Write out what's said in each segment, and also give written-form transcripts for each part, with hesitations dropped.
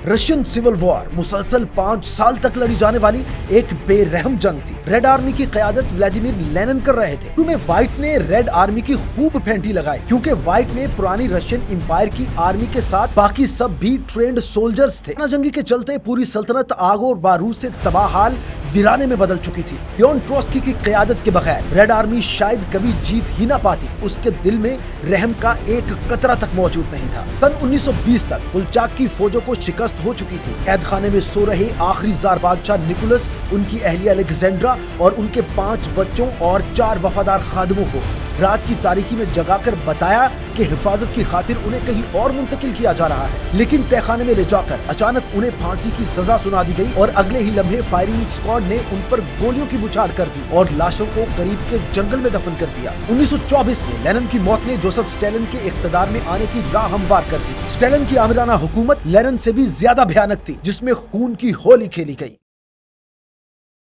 Russian civil war मुसलसल 5 साल तक लड़ी जाने वाली एक बेरहम जंग थी। रेड आर्मी की क़यादत व्लादिमीर लेनिन कर रहे थे। शुरू में व्हाइट ने रेड आर्मी की खूब फेंटी लगाई, क्योंकि व्हाइट में पुरानी रशियन एम्पायर की आर्मी के साथ बाकी सब भी ट्रेंड सोल्जर्स थे। जंगी के चलते पूरी सल्तनत आग और बारूद से तबाहाल वीराने में बदल चुकी थी। लियोन ट्रोट्स्की की क़यादत के बगैर रेड आर्मी शायद कभी जीत ही ना पाती। उसके दिल में रहम का एक कतरा तक मौजूद नहीं था। सन 1920 तक कुलचाक की फौजों को शिकस्त हो चुकी थी। कैद खाने में सो रहे आखिरी जार बादशाह निकोलस, उनकी अहलिया अलेक्जेंड्रा और उनके 5 बच्चों और 4 वफादार खादिमों को रात की तारीकी में जगाकर बताया कि हिफाजत की खातिर उन्हें कहीं और मुंतकिल किया जा रहा है। लेकिन तहखाने में ले जाकर अचानक उन्हें फांसी की सजा सुना दी गई और अगले ही लम्हे फायरिंग स्क्वाड ने उन पर गोलियों की बुछाड़ कर दी और लाशों को करीब के जंगल में दफन कर दिया। 1924 में लेनिन की मौत ने जोसेफ स्टालिन के इख्तिदार में आने की राह हमवार कर दी। स्टालिन की आमिराना हुकूमत लेनिन से भी ज्यादा भयानक थी, जिसमें खून की होली खेली गई।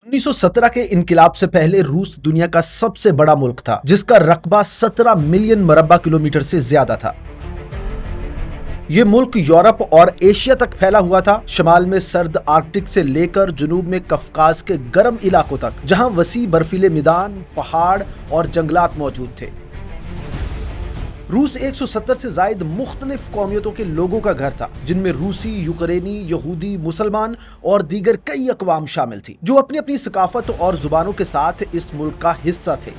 1917 के इनकिलाब से पहले रूस दुनिया का सबसे बड़ा मुल्क था, जिसका रकबा 17 मिलियन मरबा किलोमीटर से ज्यादा था। ये मुल्क यूरोप और एशिया तक फैला हुआ था। शमाल में सर्द आर्कटिक से लेकर जुनूब में कफकाज के गर्म इलाकों तक, जहां वसी बर्फीले मैदान, पहाड़ और जंगलात मौजूद थे। रूस 170 से जायद मुख्तलिफ कौमियतों के लोगों का घर था, जिनमें रूसी, यूक्रेनी, यहूदी, मुसलमान और दीगर कई अक़वाम शामिल थी, जो अपनी अपनी सकाफत और जुबानों के साथ इस मुल्क का हिस्सा थे।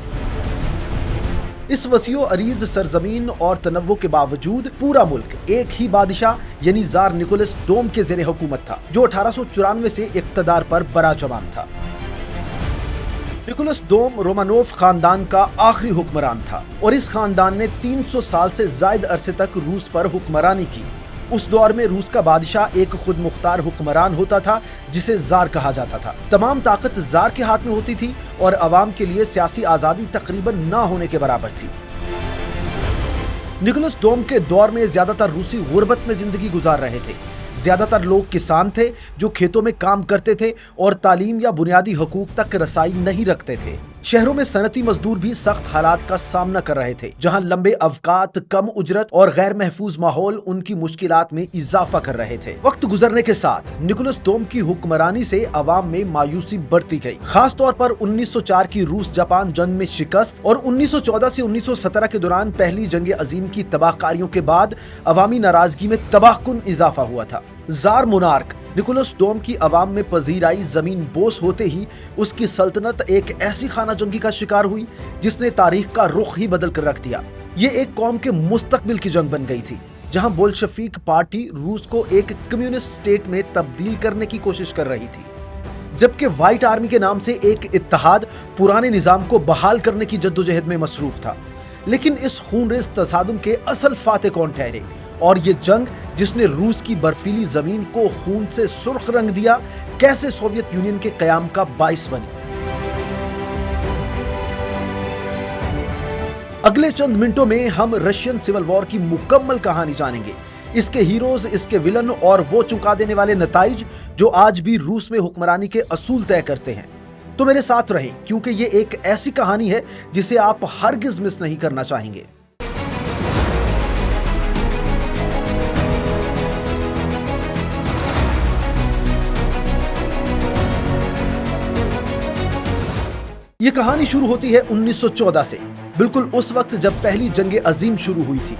इस वसीओ अरीज सरजमीन और तनव्वु के बावजूद पूरा मुल्क एक ही बादशाह यानी जार निकोलस दोम के ज़ेरे हुकूमत था, जो 1894 से इक़्तिदार पर बराजमान था। निकोलस दोम रोमानोव खानदान का आखिरी हुक्मरान था और इस खानदान ने 300 साल से जायद अरसे तक रूस पर हुक्मरानी की। उस दौर में रूस का बादशाह एक खुद मुख्तार हुक्मरान होता था, जिसे जार कहा जाता था। तमाम ताकत जार के हाथ में होती थी और अवाम के लिए सियासी आज़ादी तकरीबन ना होने के बराबर थी। निकोलस दोम के दौर में ज्यादातर रूसी गुर्बत में जिंदगी गुजार रहे थे। ज्यादातर लोग किसान थे जो खेतों में काम करते थे और तालीम या बुनियादी हकूक तक रसाई नहीं रखते थे। शहरों में सनती मजदूर भी सख्त हालात का सामना कर रहे थे, जहां लंबे अवकात, कम उजरत और गैर महफूज माहौल उनकी मुश्किलात में इजाफा कर रहे थे। वक्त गुजरने के साथ निकोलस दोम की हुक्मरानी से अवाम में मायूसी बढ़ती गई। खास तौर पर 1904 की रूस जापान जंग में शिकस्त और 1914 से 1917 के दौरान पहली जंग अजीम की तबाहकारियों के बाद अवामी नाराजगी में तबाहकुन इजाफा हुआ था। जार मोनार्क निकोलस दोम की अवाम में पजीराई जमीन बोस होते ही उसकी सल्तनत एक ऐसी खाना जंगी का शिकार हुई जिसने तारीख का रुख ही बदल कर रख दिया। ये एक कौम के मुस्तकबिल की जंग बन गई थी, जहां बोल्शेविक पार्टी रूस को एक कम्युनिस्ट स्टेट में तब्दील करने की कोशिश कर रही थी, जबकि व्हाइट आर्मी के नाम से एक इत्तेहाद पुराने निजाम को बहाल करने की जद्दोजहद में मसरूफ था। लेकिन इस खूनरेज तसादुम के असल फातेह कौन ठहरे, और ये जंग जिसने रूस की बर्फीली जमीन को खून से सुर्ख रंग दिया, कैसे सोवियत यूनियन के कयाम का बाइस बनी। अगले चंद मिनटों में हम रशियन सिविल वॉर की मुकम्मल कहानी जानेंगे, इसके हीरोज, इसके विलन और वो चुका देने वाले नताइज जो आज भी रूस में हुक्मरानी के असूल तय करते हैं। तो मेरे साथ रहें, क्योंकि ये एक ऐसी कहानी है जिसे आप हरगिज मिस नहीं करना चाहेंगे। ये कहानी शुरू होती है 1914 से, बिल्कुल उस वक्त जब पहली जंग अजीम शुरू हुई थी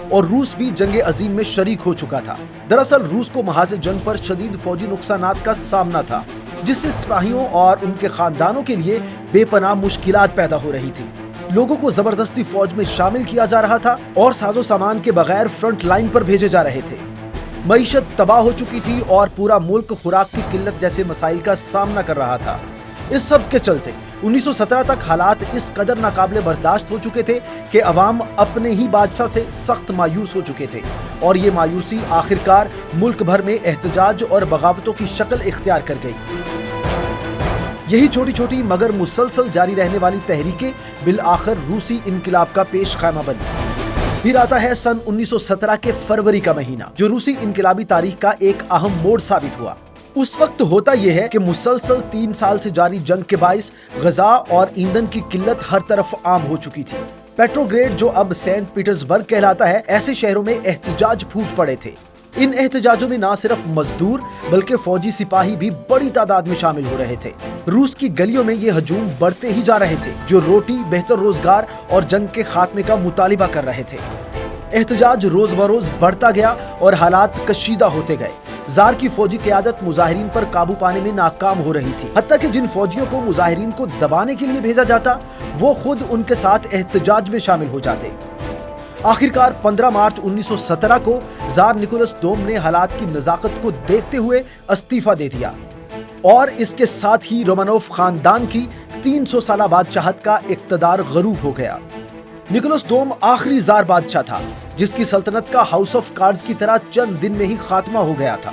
और रूस भी जंग अजीम में शरीक हो चुका था। दरअसल रूस को महाज जंग पर शदीद फौजी नुकसानात का सामना था, जिससे सिपाहियों और उनके खानदानों के लिए बेपनाह मुश्किलात पैदा हो रही थी। लोगों को जबरदस्ती फौज में शामिल किया जा रहा था और साजो सामान के बगैर फ्रंट लाइन पर भेजे जा रहे थे। मईशत तबाह हो चुकी थी और पूरा मुल्क खुराक की किल्लत जैसे मसाइल का सामना कर रहा था। इस सब के चलते 1917 तक हालात इस कदर नाकाबिले बर्दाश्त हो चुके थे कि अवाम अपने ही बादशाह से सख्त मायूस हो चुके थे, और ये मायूसी आखिरकार मुल्क भर में एहतजाज और बगावतों की शक्ल इख्तियार कर गई। यही छोटी छोटी मगर मुसलसल जारी रहने वाली तहरीकें बिल आखिर रूसी इनकिलाब का पेश खैमा बनी। फिर आता है सन 1917 के फरवरी का महीना, जो रूसी इनकिलाबी तारीख का एक अहम मोड़ साबित हुआ। उस वक्त होता यह है कि मुसलसल 3 साल से जारी जंग के बाइस गजा और ईंधन की किल्लत हर तरफ आम हो चुकी थी। पेट्रोग्रेड, जो अब सेंट पीटर्सबर्ग कहलाता है, ऐसे शहरों में एहतजाज फूट पड़े थे। ان احتجاجوں میں نہ صرف مزدور بلکہ فوجی سپاہی بھی بڑی تعداد میں شامل ہو رہے تھے۔ روس کی گلیوں میں یہ ہجوم بڑھتے ہی جا رہے تھے، جو روٹی، بہتر روزگار اور جنگ کے خاتمے کا مطالبہ کر رہے تھے۔ احتجاج روز بروز بڑھتا گیا اور حالات کشیدہ ہوتے گئے۔ زار کی فوجی قیادت مظاہرین پر قابو پانے میں ناکام ہو رہی تھی، حتیٰ کہ جن فوجیوں کو مظاہرین کو دبانے کے لیے بھیجا جاتا وہ خود ان کے ساتھ احتجاج میں شامل ہو جاتے۔ آخرکار 15 مارچ 1917 کو زار نکولس دوم نے حالات کی نزاکت کو دیکھتے ہوئے استعفیٰ دے دیا اور اس کے ساتھ ہی رومانوف خاندان کی 300 سالہ بادشاہت کا اقتدار غروب ہو گیا۔ نکولس دوم آخری زار بادشاہ تھا جس کی سلطنت کا ہاؤس آف کارڈز کی طرح چند دن میں ہی خاتمہ ہو گیا تھا۔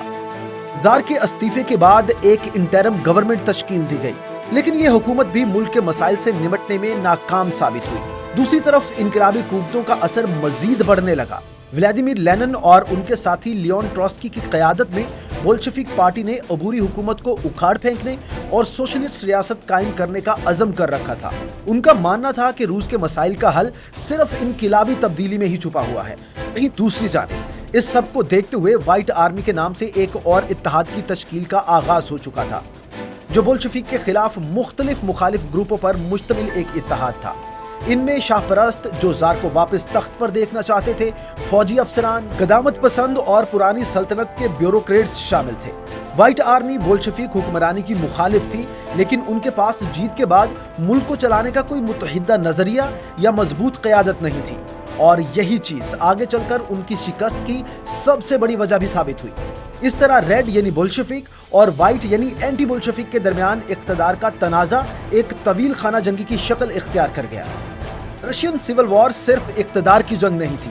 زار کے استعفے کے بعد ایک انٹرم گورنمنٹ تشکیل دی گئی، لیکن یہ حکومت بھی ملک کے مسائل سے نمٹنے میں ناکام ثابت ہوئی۔ دوسری طرف انقلابی قوتوں کا اثر مزید بڑھنے لگا۔ ولادیمیر لینن اور ان کے ساتھی لیون ٹروٹسکی کی قیادت میں بولشفک پارٹی نے عبوری حکومت کو اکھاڑ پھینکنے اور سوشلسٹ ریاست قائم کرنے کا عزم کر رکھا تھا۔ ان کا ماننا تھا کہ روس کے مسائل کا حل صرف انقلابی تبدیلی میں ہی چھپا ہوا ہے۔ وہیں دوسری جانب اس سب کو دیکھتے ہوئے وائٹ آرمی کے نام سے ایک اور اتحاد کی تشکیل کا آغاز ہو چکا تھا، جو بولشفک کے خلاف مختلف مخالف گروپوں پر مشتمل ایک اتحاد تھا۔ ان میں شاہ پرست جو زار کو واپس تخت پر دیکھنا چاہتے تھے، فوجی افسران، قدامت پسند اور پرانی سلطنت کے بیوروکریٹس شامل تھے۔ وائٹ آرمی بولشفک حکمرانی کی مخالف تھی، لیکن ان کے پاس جیت کے بعد ملک کو چلانے کا کوئی متحدہ نظریہ یا مضبوط قیادت نہیں تھی، اور یہی چیز آگے چل کر ان کی شکست کی سب سے بڑی وجہ بھی ثابت ہوئی۔ اس طرح ریڈ یعنی بولشفک اور وائٹ یعنی اینٹی بولشفک کے درمیان اقتدار کا تنازع ایک طویل خانہ جنگی کی شکل اختیار کر گیا۔ رشین سول وار صرف اقتدار کی جنگ نہیں تھی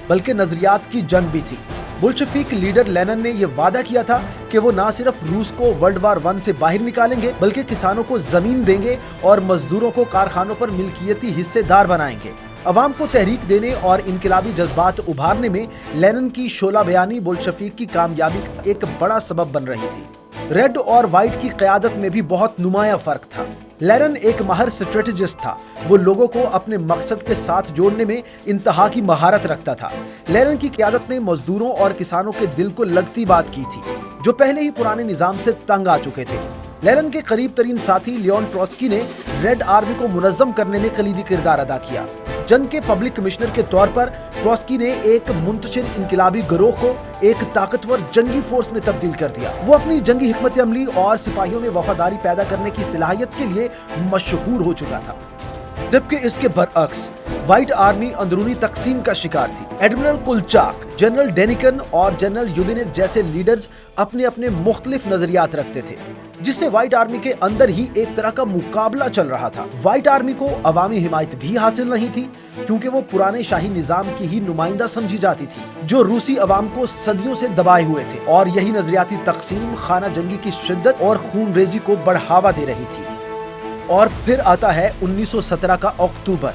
بلکہ نظریات کی جنگ بھی تھی۔ بولشفک لیڈر لینن نے یہ وعدہ کیا تھا کہ وہ نہ صرف روس کو ورلڈ وار 1 سے باہر نکالیں گے بلکہ کسانوں کو زمین دیں گے اور مزدوروں کو کارخانوں پر ملکیتی حصے دار بنائیں گے۔ عوام کو تحریک دینے اور انقلابی جذبات ابھارنے میں لینن کی شعلہ بیانی بولشفک کی کامیابی کا ایک بڑا سبب بن رہی تھی۔ ریڈ اور وائٹ کی قیادت میں بھی بہت نمایاں فرق تھا۔ لینن ایک ماہر اسٹریٹجسٹ تھا، وہ لوگوں کو اپنے مقصد کے ساتھ جوڑنے میں انتہا کی مہارت رکھتا تھا۔ لینن کی قیادت نے مزدوروں اور کسانوں کے دل کو لگتی بات کی تھی، جو پہلے ہی پرانے نظام سے تنگ آ چکے تھے۔ لینن کے قریب ترین ساتھی لیون ٹروٹسکی نے ریڈ آرمی کو منظم کرنے میں کلیدی کردار ادا کیا۔ جنگ کے پبلک کمشنر کے طور پر ٹروٹسکی نے ایک منتشر انقلابی گروہ کو ایک طاقتور جنگی فورس میں تبدیل کر دیا۔ وہ اپنی جنگی حکمت عملی اور سپاہیوں میں وفاداری پیدا کرنے کی صلاحیت کے لیے مشہور ہو چکا تھا، جبکہ اس کے برعکس وائٹ آرمی اندرونی تقسیم کا شکار تھی۔ ایڈمرل کولچاک، جنرل ڈینیکن اور جنرل یودینیچ جیسے لیڈرز اپنے اپنے مختلف نظریات رکھتے تھے، جس سے وائٹ آرمی کے اندر ہی ایک طرح کا مقابلہ چل رہا تھا۔ وائٹ آرمی کو عوامی حمایت بھی حاصل نہیں تھی، کیونکہ وہ پرانے شاہی نظام کی ہی نمائندہ سمجھی جاتی تھی، جو روسی عوام کو صدیوں سے دبائے ہوئے تھے، اور یہی نظریاتی تقسیم خانہ جنگی کی شدت اور خون ریزی کو بڑھاوا دے رہی تھی۔ اور پھر آتا ہے 1917 کا اکتوبر،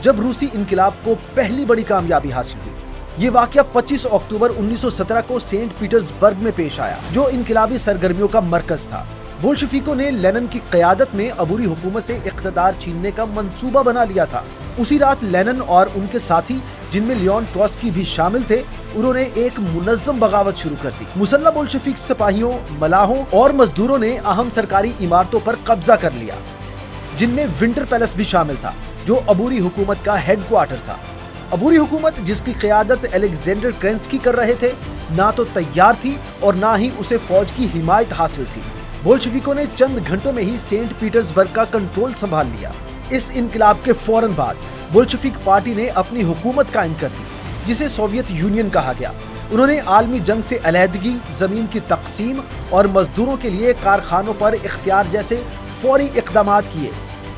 جب روسی انقلاب کو پہلی بڑی کامیابی حاصل ہوئی۔ یہ واقعہ 25 اکتوبر 1917 کو سینٹ پیٹرز برگ میں پیش آیا، جو انقلابی سرگرمیوں کا مرکز تھا۔ بولشفیکوں نے لینن کی قیادت میں عبوری حکومت سے اقتدار چھیننے کا منصوبہ بنا لیا تھا۔ اسی رات لینن اور ان کے ساتھی، جن میں لیون ٹروٹسکی بھی شامل تھے، انہوں نے ایک منظم بغاوت شروع کر دی۔ مسلح بولشفک سپاہیوں، ملاحوں اور مزدوروں نے اہم سرکاری عمارتوں پر قبضہ کر لیا، جن میں ونٹر پیلس بھی شامل تھا، جو عبوری حکومت کا ہیڈ کوارٹر تھا۔ عبوری حکومت، جس کی قیادت الیگزینڈر کرینسکی کر رہے تھے، نہ تو تیار تھی اور نہ ہی اسے فوج کی حمایت حاصل تھی۔ بولشویکوں نے چند گھنٹوں میں ہی سینٹ پیٹرز برگ کا کنٹرول سنبھال لیا۔ اس انقلاب کے فوراً بعد بولشوک پارٹی نے اپنی حکومت قائم کر دی، جسے سوویت یونین کہا گیا۔ انہوں نے عالمی جنگ سے علیحدگی، زمین کی تقسیم اور مزدوروں کے لیے کارخانوں پر اختیار جیسے فوری اقدامات کیے،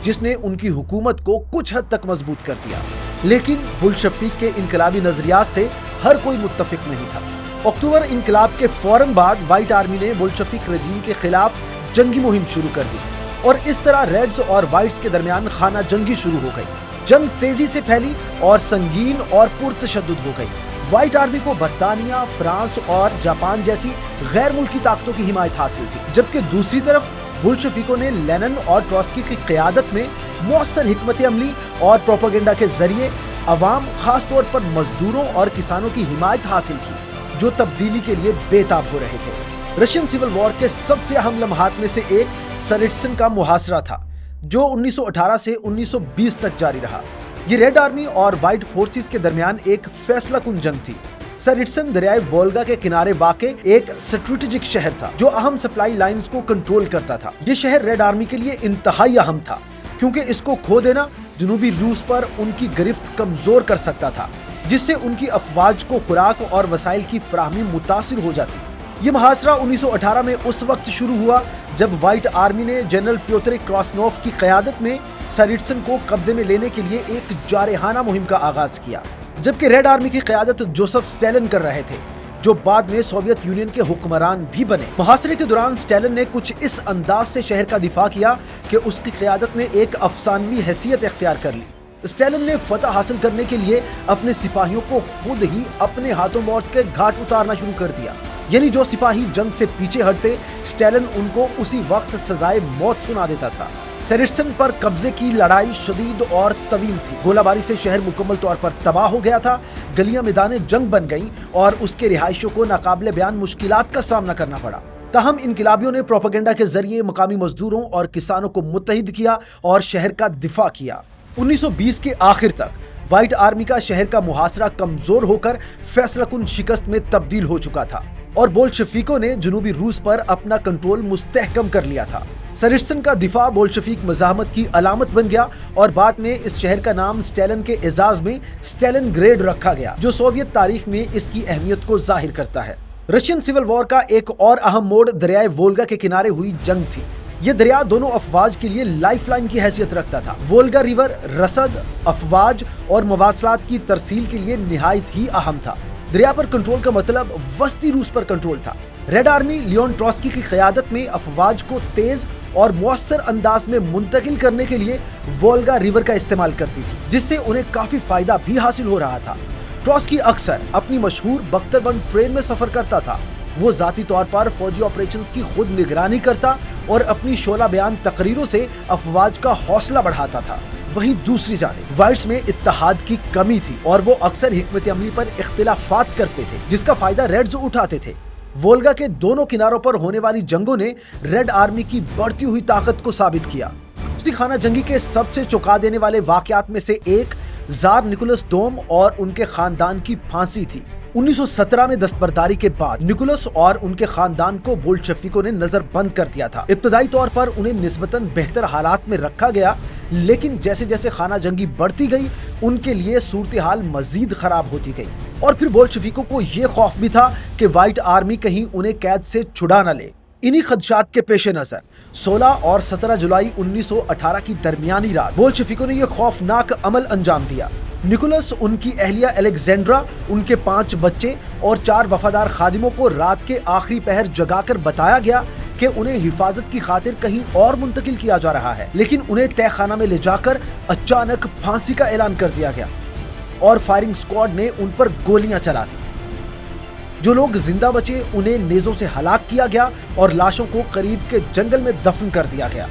جس نے ان کی حکومت کو کچھ حد تک مضبوط کر دیا۔ لیکن بولشویک کے انقلابی نظریات سے ہر کوئی متفق نہیں تھا۔ اکتوبر انقلاب کے فوراً بعد وائٹ آرمی نے بولشوک رجیم کے خلاف جنگی مہم شروع کر دی، اور اس طرح ریڈز اور وائٹس کے درمیان خانہ جنگی شروع ہو گئی۔ جنگ تیزی سے پھیلی اور سنگین اور پرتشدد ہو گئی۔ وائٹ آرمی کو برطانیہ، فرانس اور جاپان جیسی غیر ملکی طاقتوں کی حمایت حاصل تھی، جبکہ دوسری طرف بولشویکوں نے لینن اور ٹروٹسکی کی قیادت میں مؤثر حکمت عملی اور پروپیگنڈا کے ذریعے عوام، خاص طور پر مزدوروں اور کسانوں کی حمایت حاصل کی، जो तब्दीली के लिए बेताब हो रहे थे। रशियन सिविल वॉर के सबसे अहम लम्हात में से एक सरिट्सन का मुहासरा था, जो 1918 से 1920 तक जारी रहा। ये रेड आर्मी और व्हाइट फोर्सेस के दरमियान एक फैसला कुन जंग थी। सरिट्सन दरियाए वोल्गा के किनारे वाक़े एक स्ट्रेटेजिक शहर था, जो अहम सप्लाई लाइंस को कंट्रोल करता था। ये शहर रेड आर्मी के लिए इंतहाई अहम था, क्योंकि इसको खो देना जनूबी रूस पर उनकी गिरफ्त कमजोर कर सकता था, जिससे उनकी अफवाज को खुराक और वसाइल की फराहमी मुतासिर हो जाती। ये मुहासरा 1918 में उस वक्त शुरू हुआ जब व्हाइट आर्मी ने जनरल प्योतर क्रासनोव की क़यादत में सरिट्सन को कब्जे में लेने के लिए एक जारहाना मुहिम का आगाज किया, जबकि रेड आर्मी की क़यादत जोसेफ स्टैलिन कर रहे थे, जो बाद में सोवियत यूनियन के हुक्मरान भी बने। मुहासरे के दौरान स्टैलिन ने कुछ इस अंदाज से शहर का दिफा किया कि उसकी क़यादत ने एक अफसानवी हैसियत इख्तियार कर ली। स्टैलिन ने फतह हासिल करने के लिए अपने सिपाहियों को खुद ही अपने हाथों मौत के घाट उतारना शुरू कर दिया। यानी जो सिपाही जंग से पीछे हटते, स्टैलिन उनको उसी वक्त सजाए मौत सुना देता था। सरिट्सन पर कब्जे की लड़ाई शदीद और तवील थी। गोलाबारी से शहर मुकम्मल तौर पर तबाह हो गया था, गलियां मैदान जंग बन गईं और उसके रिहायशियों को नाकाबिले बयान मुश्किलात का सामना करना पड़ा। ताहम इनकिलाबियों ने प्रोपेगेंडा के जरिए मकामी मजदूरों और किसानों को मुत्तहिद किया और शहर का दिफा किया। 1920 के आखिर तक व्हाइट आर्मी का शहर का मुहासरा कमजोर होकर फैसलाकुन शिकस्त में तब्दील हो चुका था और बोल्शेविकों ने जनूबी रूस पर अपना कंट्रोल मुस्तहकम कर लिया था। सरिट्सन का दिफा बोल्शेविक मज़ाहमत की अलामत बन गया और बाद में इस शहर का नाम स्टैलिन के एजाज में स्टैलिन ग्रेड रखा गया, जो सोवियत तारीख में इसकी अहमियत को जाहिर करता है। रशियन सिविल वॉर का एक और अहम मोड़ दरियाए वोल्गा के किनारे हुई जंग थी। ये दरिया दोनों अफवाज के लिए लाइफलाइन की हैसियत रखता था। वोल्गा रिवर रसद, अफवाज और मवासलात की तरसील के लिए निहायत ही अहम था। दरिया पर कंट्रोल का मतलब वस्ती रूस पर कंट्रोल था। रेड आर्मी लियोन ट्रोट्स्की की क़यादत में अफवाज को तेज और मुअस्सर अंदाज में मुंतकिल करने के लिए वोल्गा रिवर का इस्तेमाल करती थी, जिससे उन्हें काफी फायदा भी हासिल हो रहा था। ट्रोट्स्की अक्सर अपनी मशहूर बख्तरबंद ट्रेन में सफर करता था। वो जाती तौर पर फौजी ऑपरेशंस की खुद निगरानी करता और अपनी शोला बयान तकरीरों से अफवाज का हौसला बढ़ाता था। वहीं दूसरी जानिब व्हाइट्स में इत्तेहाद की कमी थी और वो अक्सर हिकमत अमली पर इख्तिलाफात करते थे, जिसका फायदा रेड्स उठाते थे। वोल्गा के दोनों किनारों पर होने वाली जंगों ने रेड आर्मी की बढ़ती हुई ताकत को साबित किया। उसी खाना जंगी के सबसे चौंका देने वाले वाकयात में से एक जार निकोलस दोम और उनके खानदान की फांसी थी। 1917 में दस्तबरदारी के बाद निकोलस और उनके खानदान को बोल्शेविकों ने नजरबंद कर दिया था। इब्तदाई तौर पर उन्हें निस्बतन बेहतर हालात में रखा गया, लेकिन जैसे जैसे खाना जंगी बढ़ती गई, उनके लिए सूरत हाल मजीद खराब होती गई। और फिर बोल्शेविकों को ये खौफ भी था कि व्हाइट आर्मी कहीं उन्हें कैद से छुड़ा न ले। इन्हीं खदशात के पेश नजर 16 और 17 जुलाई 1918 की दरमियानी रात बोल्शेविकों ने यह खौफनाक अमल अंजाम दिया। निकोलस, उनकी अहलिया अलेक्जेंड्रा, उनके 5 बच्चे और 4 वफादार खादिमों को रात के आखिरी पहर जगाकर बताया गया कि उन्हें हिफाजत की खातिर कहीं और मुंतकिल किया जा रहा है, लेकिन उन्हें तहखाना में ले जाकर अचानक फांसी का ऐलान कर दिया गया और फायरिंग स्क्वाड ने उन पर गोलियां चला दी। जो लोग जिंदा बचे उन्हें नेज़ों से हलाक किया गया और लाशों को करीब के जंगल में दफन कर दिया गया।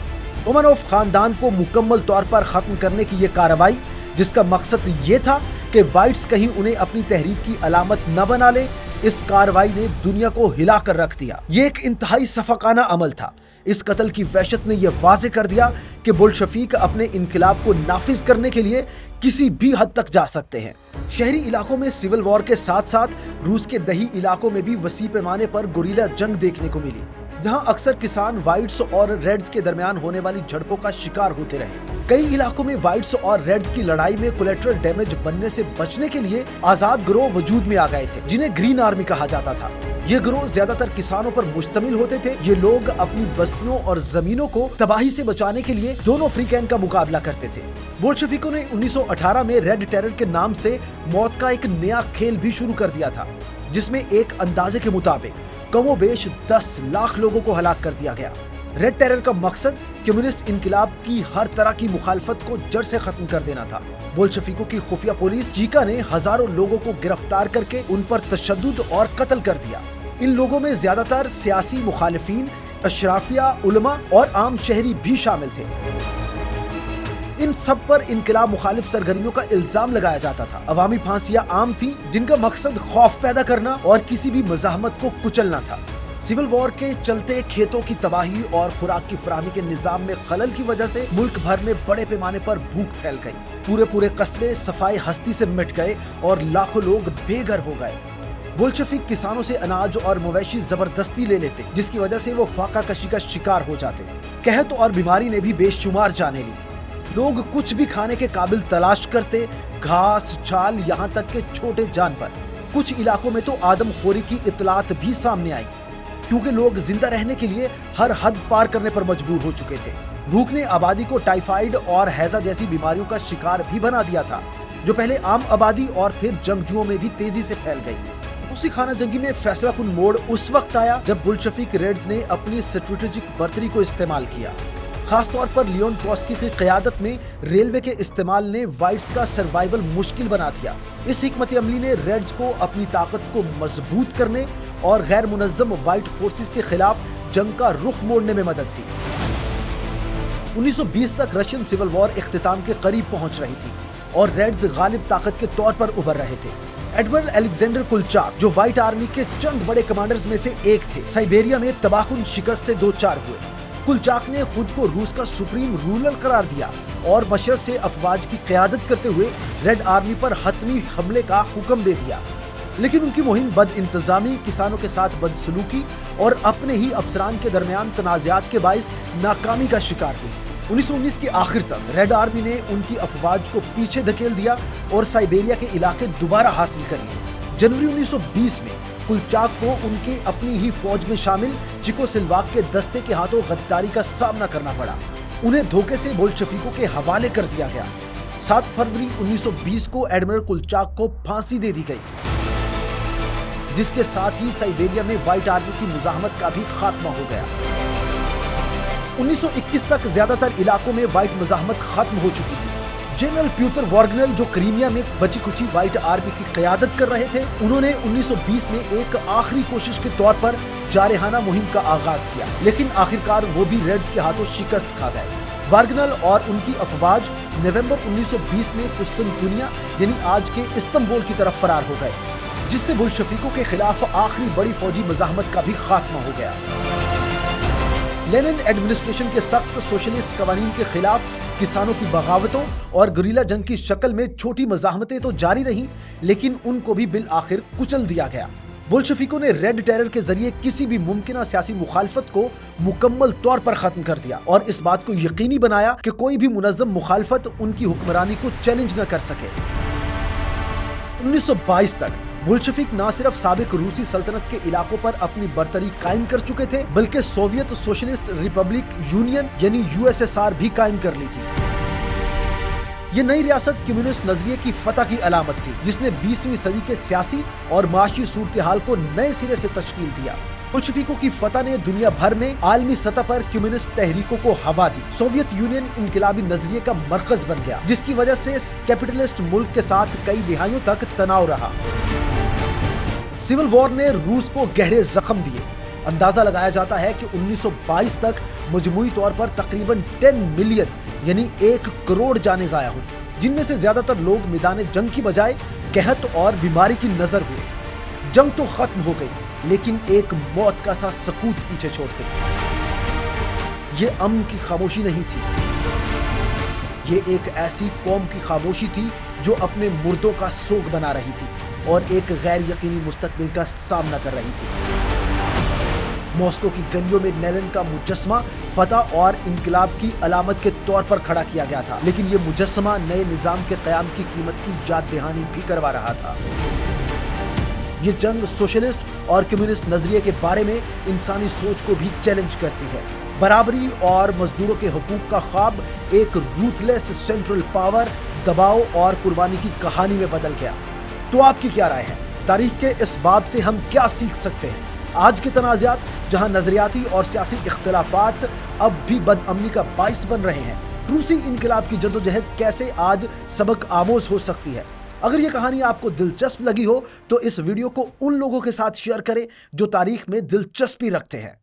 रोमानोव खानदान को मुकम्मल तौर पर खत्म करने की यह कार्रवाई, जिसका मकसद ये था कि व्हाइट्स कहीं उन्हें अपनी तहरीक की अलामत न बना ले, इस कार्रवाई ने दुनिया को हिला कर रख दिया। ये एक इंतहाई सफाकाना अमल था। इस कत्ल की वहशत ने यह वाज़े कर दिया कि बोल्शेविक अपने इनकलाब को नाफिज करने के लिए किसी भी हद तक जा सकते हैं। शहरी इलाकों में सिविल वॉर के साथ साथ रूस के दही इलाकों में भी वसी पैमाने पर गुरीला जंग देखने को मिली। यहाँ अक्सर किसान व्हाइट्स और रेड्स के दरमियान होने वाली झड़पों का शिकार होते रहे। कई इलाकों में व्हाइट्स और रेड्स की लड़ाई में कोलेटरल डैमेज बनने से बचने के लिए आजाद गिरोह वजूद में आ गए थे, जिन्हें ग्रीन आर्मी कहा जाता था। ये गिरोह ज्यादातर किसानों पर मुश्तमिल होते थे। ये लोग अपनी बस्तियों और जमीनों को तबाही से बचाने के लिए दोनों फ्रीकैन का मुकाबला करते थे। बोल्शेविकों ने 1918 में रेड टेरर के नाम से मौत का एक नया खेल भी शुरू कर दिया था, जिसमें एक अंदाजे के मुताबिक कमोबेश 10 लाख लोगों को हलाक कर दिया गया। रेड टेरर का मकसद कम्युनिस्ट इनकिलाब की हर तरह की मुखालफत को जड़ से खत्म कर देना था। बोल्शेविकों की खुफिया पुलिस चीका ने हजारों लोगों को गिरफ्तार करके उन पर तशद्दुद और कत्ल कर दिया। इन लोगों में ज्यादातर सियासी मुखालिफिन, अशराफिया, उलमा और आम शहरी भी शामिल थे। इन सब पर इनकलाब मुखालिफ सरगर्मियों का इल्जाम लगाया जाता था। अवामी फांसियां आम थी जिनका मकसद खौफ पैदा करना और किसी भी मज़ाहमत को कुचलना था। सिविल वॉर के चलते खेतों की तबाही और खुराक की फराहमी के निजाम में खलल की वजह से मुल्क भर में बड़े पैमाने पर भूख फैल गई। पूरे कस्बे सफाई हस्ती से मिट गए और लाखों लोग बेघर हो गए। बोल्शेविक किसानों से अनाज और मवेशी जबरदस्ती ले लेते, जिसकी वजह से वो फाका कशी का शिकार हो जाते। कहत और बीमारी ने भी बेशुमार जाने ली। लोग कुछ भी खाने के काबिल तलाश करते, घास, छाल, यहाँ तक के छोटे जानवर। कुछ इलाकों में तो आदमखोरी की इतलात भी सामने आई, क्योंकि लोग जिंदा रहने के लिए हर हद पार करने पर मजबूर हो चुके थे। भूख ने आबादी को टाइफाइड और हैजा जैसी बीमारियों का शिकार भी बना दिया था, जो पहले आम आबादी और फिर जंगजुओं में भी तेजी से फैल गई। उसी खाना जंगी में फैसला कुन मोड़ उस वक्त आया जब बोल्शेविक रेड्स ने अपनी स्ट्रेटेजिक बर्तरी को इस्तेमाल किया। खासतौर पर लियोन ट्रोत्स्की की क़यादत में रेलवे के इस्तेमाल ने व्हाइट्स का सर्वाइवल मुश्किल बना दिया। इस हिकमत अमली ने रेड्स को अपनी ताकत को मजबूत करने और गैर मुनज़्ज़म व्हाइट फोर्सेस के खिलाफ जंग का रुख मोड़ने में मदद दी। 1920 तक रशियन सिविल वॉर इख्तिताम के करीब पहुंच रही थी और रेड्स गालिब ताकत के तौर पर उभर रहे थे। एडमिरल अलेक्जेंडर कुलचाक, जो व्हाइट आर्मी के चंद बड़े कमांडर्स में से एक थे, साइबेरिया में तबाहकुन शिकस्त से दो चार हुए। कुलचाक ने खुद को रूस का सुप्रीम रूलर करार दिया और मशरक से अफवाज की क़यादत करते हुए रेड आर्मी पर हतमी हमले का हुक्म दे दिया। लेकिन उनकी मुहिम बद इंतजामी, किसानों के साथ बदसलूकी और अपने ही अफसरान के दरमियान तनाज़ात के बाइस नाकामी का शिकार हुई। 1919 के आखिर तक रेड आर्मी ने उनकी अफवाज को पीछे धकेल दिया और साइबेरिया के इलाके दोबारा हासिल कर लिए। जनवरी 1920 में कुलचाक को उनके अपनी ही फौज में शामिल चेकोस्लोवाक के दस्ते के हाथों गद्दारी का सामना करना पड़ा। उन्हें धोखे से बोल्शेविकों के हवाले कर दिया गया। 7 फरवरी 1920 को एडमिरल कुलचाक को फांसी दे दी गई, जिसके साथ ही साइबेरिया में व्हाइट आर्मी की मुजाहमत का भी खात्मा हो गया। 1921 तक ज्यादातर इलाकों में व्हाइट मुजाहमत खत्म हो चुकी थी। जनरल प्यूटर वॉर्गनेल, जो क्रीमिया में बची खुची व्हाइट आर्मी की क़यादत कर रहे थे, उन्होंने 1920 में एक आखिरी कोशिश के तौर पर जारहाना मुहिम का आगाज किया, लेकिन आखिरकार वो भी रेड्स के हाथों शिकस्त खा गए। वॉर्गनेल और उनकी अफवाज नवंबर 1920 में कुस्तुनतुनिया यानी आज के इस्तांबुल की तरफ फरार हो गए, जिससे बोल्शेविकों के खिलाफ आखिरी बड़ी फौजी मज़ाहमत का भी खात्मा हो गया। लेनिन एडमिनिस्ट्रेशन के सख्त सोशलिस्ट कवानीन के खिलाफ किसानों की बगावतों और गुरिल्ला जंग की शक्ल में छोटी मज़ाहमतें तो जारी रहीं, लेकिन उनको भी बिल आखिर कुचल दिया गया। बोल्शेविकों ने रेड टेरर के जरिए किसी भी मुमकिन सियासी मुखालफत को मुकम्मल तौर पर खत्म कर दिया और इस बात को यकीनी बनाया कि कोई भी मुनज़्ज़म मुखालफत उनकी हुक्मरानी को चैलेंज न कर सके। 1922 तक बोल्शेविक न सिर्फ साबिक रूसी सल्तनत के इलाकों पर अपनी बर्तरी कायम कर चुके थे, बल्कि सोवियत सोशलिस्ट रिपब्लिक यूनियन यानी यूएसएसआर भी कायम कर ली थी। ये नई रियासत कम्युनिस्ट नजरिए की फतह की अलामत थी, जिसने 20वीं सदी के सियासी और माशी सूरत-ए-हाल को नए सिरे से तश्कील दिया। बोल्शेविकों की फतह ने दुनिया भर में आलमी सतह पर कम्युनिस्ट तहरीकों को हवा दी। सोवियत यूनियन इनकलाबी नजरिए का मरकज बन गया, जिसकी वजह से कैपिटलिस्ट मुल्क के साथ कई दिहाइयों तक तनाव रहा। सिविल वॉर ने रूस को गहरे जख्म दिए। अंदाजा लगाया जाता है कि 1922 तक मजमूई तौर पर तकरीबन 10 मिलियन यानी 1 करोड़ जाने जाया हुई, जिनमें से ज्यादातर लोग मैदान जंग की बजाय कहत और बीमारी की नजर हुए। जंग तो खत्म हो गई, लेकिन एक मौत का सा सकूत पीछे छोड़ गई। ये अमन की खामोशी नहीं थी, ये एक ऐसी कौम की खामोशी थी जो अपने मुर्दों का सोग बना रही थी और एक गैर यकीनी मुस्तकबिल का सामना कर रही थी। मॉस्को की गलियों में लेनिन का मुजस्समा फतह और इनकलाब की अलामत के तौर पर खड़ा किया गया था, लेकिन ये मुजस्समा नए निजाम के क़याम की कीमत की याद दहानी भी करवा रहा था। ये जंग सोशलिस्ट और कम्युनिस्ट नजरिए के बारे में इंसानी सोच को भी चैलेंज करती है। बराबरी और मजदूरों के हुकूक का ख्वाब एक रूथलेस सेंट्रल पावर, दबाव और कुर्बानी की कहानी में बदल गया। तो आपकी क्या राय है? तारीख के इस बाब से हम क्या सीख सकते हैं? आज के तनाज़ात जहां नजरियाती और सियासी इख्तिलाफात अब भी बदअमनी का बाइस बन रहे हैं, रूसी इनकलाब की जद्दोजहद कैसे आज सबक आमोज हो सकती है? अगर ये कहानी आपको दिलचस्प लगी हो तो इस वीडियो को उन लोगों के साथ शेयर करें जो तारीख में दिलचस्पी रखते हैं।